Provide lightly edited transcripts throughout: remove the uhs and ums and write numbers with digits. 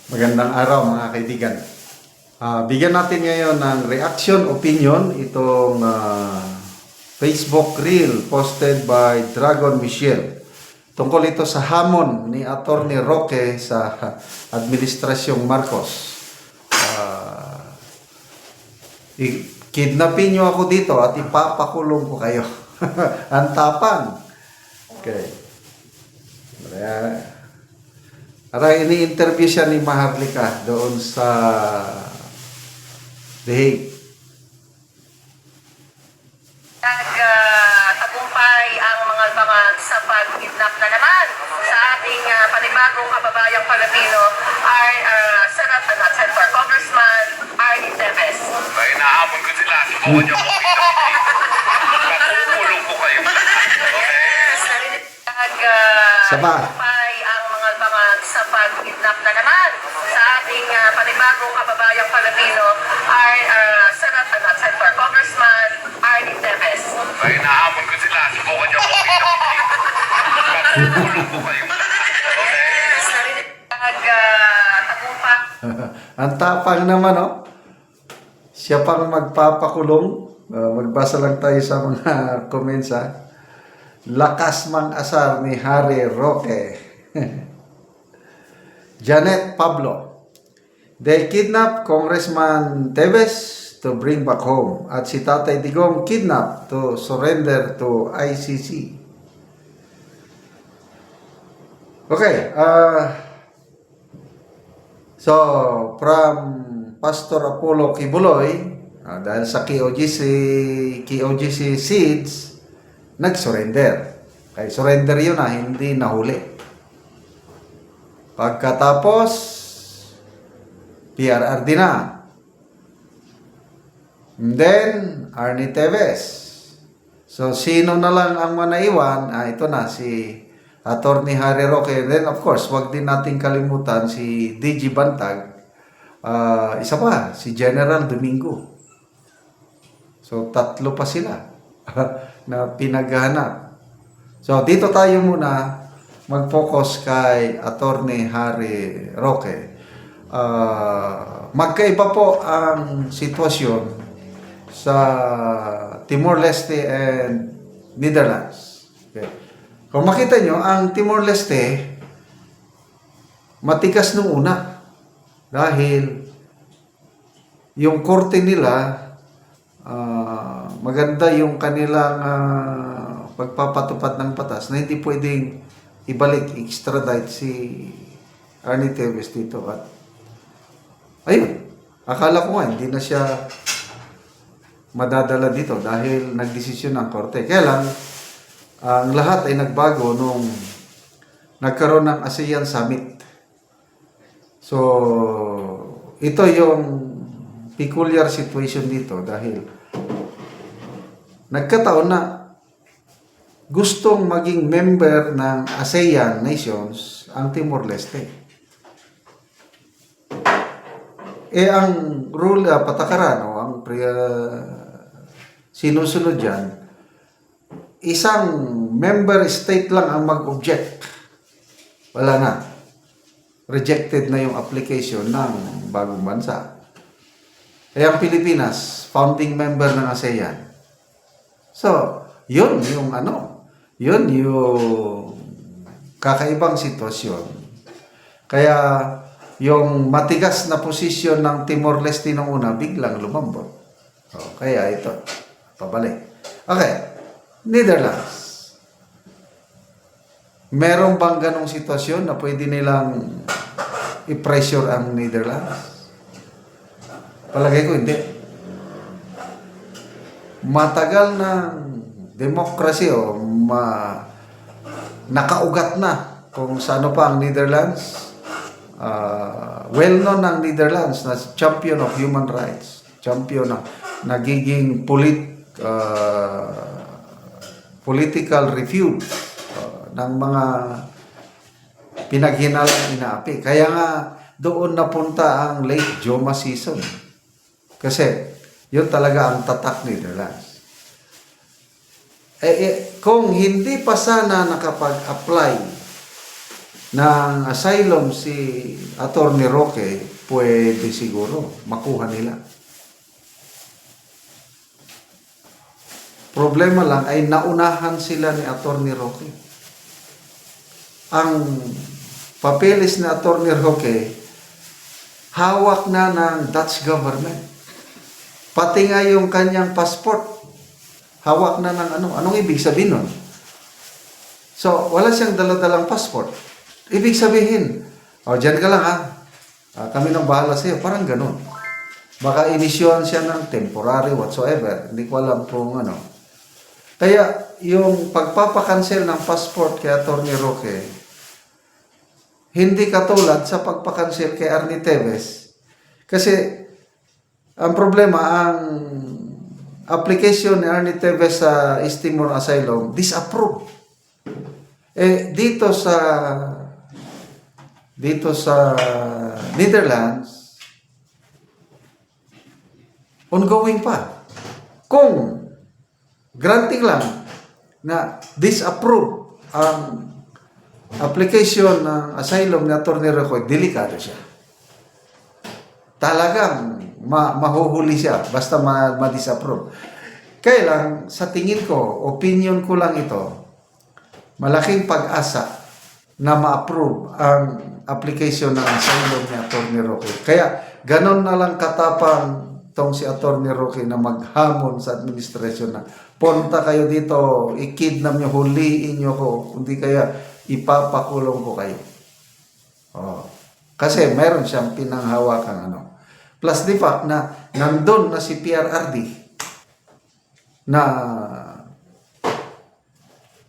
Magandang araw mga kaibigan. Bigyan natin ngayon ng reaction opinion itong Facebook reel posted by Dragon Michelle. Tungkol ito sa hamon ni Attorney Roque sa Administrasyong Marcos. Kidnapin nyo ako dito at ipapakulong ko kayo. Ang tapang. Okay. Ini-interview siya ni Maharlika doon sa The Hague. Nagtagumpay ang mga bangag sa pag-kidnap na naman sa ating panibagong kababayang Pilipino ay Senator Congressman Arnie Teves. Ay, nahamon ko sila. Subukan niyo ako dito. Pakukulong ko kayo. Okay? Nagtagumpay ang mga bangag sa pag-kidnap na naman sa ating panibagong kababayang Pilipino ay Senator Congressman Arnie Teves. Ay, nahamon ko sila. Subukan niyo ako dito. Pakukulong ko kayo. Okay? Nagtagumpay. Ang tapang naman, oh. Siya pang magpapakulong. Magbasa lang tayo sa mga comments, ha. Lakas mang asar ni Harry Roque. Janet Pablo. They kidnap Congressman Teves to bring back home. At si Tatay Digong kidnap to surrender to ICC. Okay. So, from Pastor Apollo Kibuloy, dahil sa KOGC Seeds, nag-surrender. Kaya surrender yun hindi nahuli. Pagkatapos, PRRD na. And then, Arnie Teves. So, sino na lang ang manaiwan? Ito na, si Attorney Harry Roque. And then, of course, wag din natin kalimutan si DG Bantag. Isa pa, si General Domingo. So, tatlo pa sila na pinaghahanap. So, dito tayo muna mag-focus kay Attorney Harry Roque. Magkaiba po ang sitwasyon sa Timor-Leste and Netherlands. Okay. Kung makita nyo, ang Timor-Leste matigas nung una dahil yung korte nila maganda yung kanilang pagpapatupad ng batas na hindi pwedeng ibalik, extradite si Arnie Teves dito. At ayun, akala ko nga hindi na siya madadala dito dahil nagdesisyon ng korte. Kaya lang, ang lahat ay nagbago nung nagkaroon ng ASEAN Summit. So, ito yung peculiar situation dito dahil nagkataon na gustong maging member ng ASEAN nations ang Timor-Leste. Ang rule, patakaran, ang sinusunod dyan, isang member state lang ang mag-object. Wala na. Rejected na yung application ng bagong bansa. Ang Pilipinas, founding member ng ASEAN. So, yun yung kakaibang sitwasyon. Kaya, yung matigas na posisyon ng Timor-Leste nung una, biglang lumambot. So, kaya ito, pabalik. Okay, Netherlands. Meron bang ganong sitwasyon na pwede nilang i-pressure ang Netherlands? Palagay ko hindi. Matagal na demokrasya o nakaugat na kung saan pa ang Netherlands. Well-known ang Netherlands na champion of human rights. Champion na nagiging political refuge ng mga pinaghinalang inaapi. Kaya nga doon napunta ang late Joma season. Kasi yun talaga ang tatak Netherlands. Kung hindi pa sana nakapag-apply ng asylum si Attorney Roque, pwede siguro makuha nila. Problema lang ay naunahan sila ni Attorney Roque. Ang papeles ni Attorney Roque, hawak na ng Dutch government. Pati nga yung kanyang passport, hawak na ng ano. Anong ibig sabihin nun? So, wala siyang daladalang passport. Ibig sabihin, dyan ka lang ha. Kami nang bahala sa'yo. Parang ganun. Baka inisyohan siya ng temporary whatsoever. Hindi ko alam kung ano. Kaya, yung pagpapakancel ng passport kay Attorney Roque, hindi katulad sa pagpakancel kay Arnie Teves. Kasi, ang problema, ang application ni Arnie Teves sa East Timor Asylum, disapproved. Dito sa Netherlands, ongoing pa. Kung granting lang na disapprove ang application ng asylum ni Attorney Roque, delikado siya. Talagang mahuhuli siya basta ma-disapprove. Kaya lang, sa tingin ko, opinion ko lang ito, malaking pag-asa na ma-approve ang application ng asylum ni Attorney Roque. Kaya, ganon na lang katapang tong si Attorney Roque na maghamon sa administrasyon na punta kayo dito, i-kidnap nyo, huliin nyo ko, kundi kaya ipapakulong ko kayo. Kasi meron siyang pinanghawakan ano. Plus the fact na nandun na si PRRD na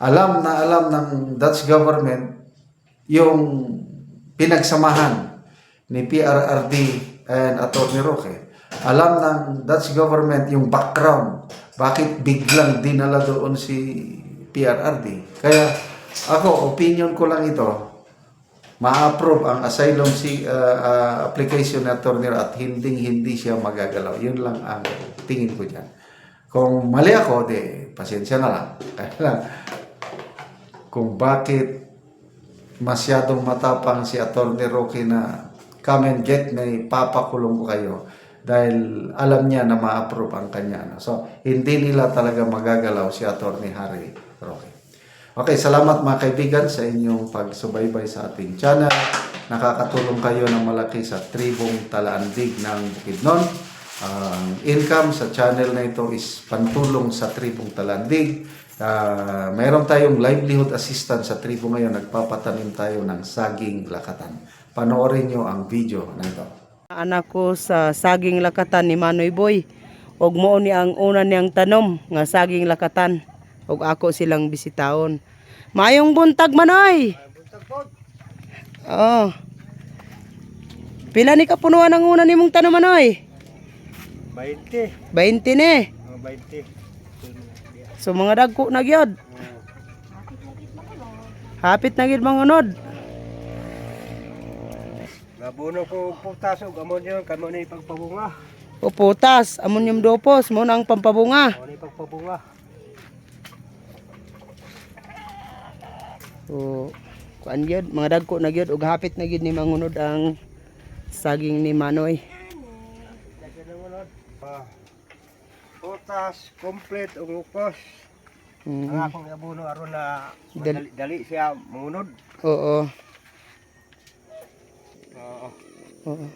alam ng Dutch government yung pinagsamahan ni PRRD and Attorney Roque. Alam ng Dutch government yung background, bakit biglang dinala doon si PRRD. Kaya ako, opinion ko lang ito, ma-approve ang asylum application ni Attorney at hindi siya magagalaw. Yun lang ang tingin ko dyan. Kung mali ako, pasensya na lang. Kaya lang, kung bakit masyadong matapang si Attorney Roque na come and get, may papakulong ko kayo dahil alam niya na ma-approve ang kanya. So, hindi nila talaga magagalaw si Attorney Harry Roque. Okay, salamat mga kaibigan sa inyong pagsubaybay sa ating channel. Nakakatulong kayo ng malaki sa tribong Talaandig ng Bukidnon. Ang income sa channel na ito is pantulong sa tribong Talaandig. Mayroon tayong livelihood assistance sa tribo ngayon. Nagpapatanim tayo ng saging lakatan. Panoorin nyo ang video na ito. Anak ko sa saging lakatan ni Manoy Boy. Og mo ni ang una niyang tanom nga saging lakatan. Og ako silang bisitaon. Mayong buntag, Manoy. Oh. Pila ni kapunuan ang una nimong tanom, Manoy? 20. 20 ni. 20. So mga dagko na gyud. Hapit na gyud mangunod. Gabuno ko putas ug amon yon kamo ni pagpabunga. O putas, ammonium dopos mo na ang pampabunga. Amo ni pagpabunga. So kuan gyud, mga dagko na gyud ug hapit na gyud ni mangunod ang saging ni Manoy. Putas complete ug upos. Ang Mm. akong gabuno aron na Dali- dali siya mangunod. Oo. Oo. Oo.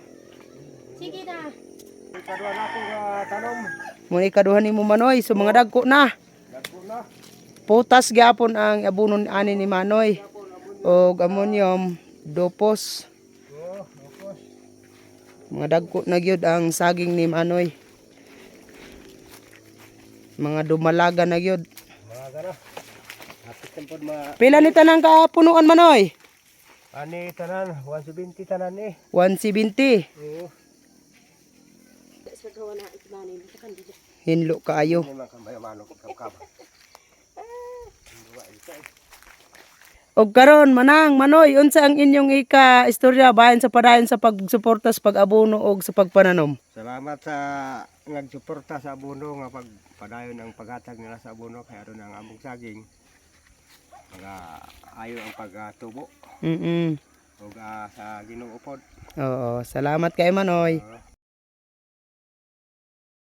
Ikaduha na ako nga tanom. Mo ni kaduhan nimo Manoy, so mga dagko na. Dagko na. Putas gyapon ang abunon ani ni Manoy. Og ammonium dopos. Oo, upos. Mga dagko na gyud ang saging ni Manoy. Mga dumalaga na gyud. Mga gana. Hapit lang pod Pila ni tanang kapunuan Manoy? ani tanan 170 tanan ni. 170. Oo. Hinlo kaayo. Ni man kamay manok kap. Og karon manang Manoy, unsa ang inyong istorya bahin sa padayon sa pagsuporta sa pag-abono og sa pagpananom? Salamat sa nagsuporta sa abono nga pagpadayon ang paghatag nila sa abono kay aron ang among saging mga ayo ang pagtubo Mm. ug sa Ginoo pod. Oo, salamat kay Manoy.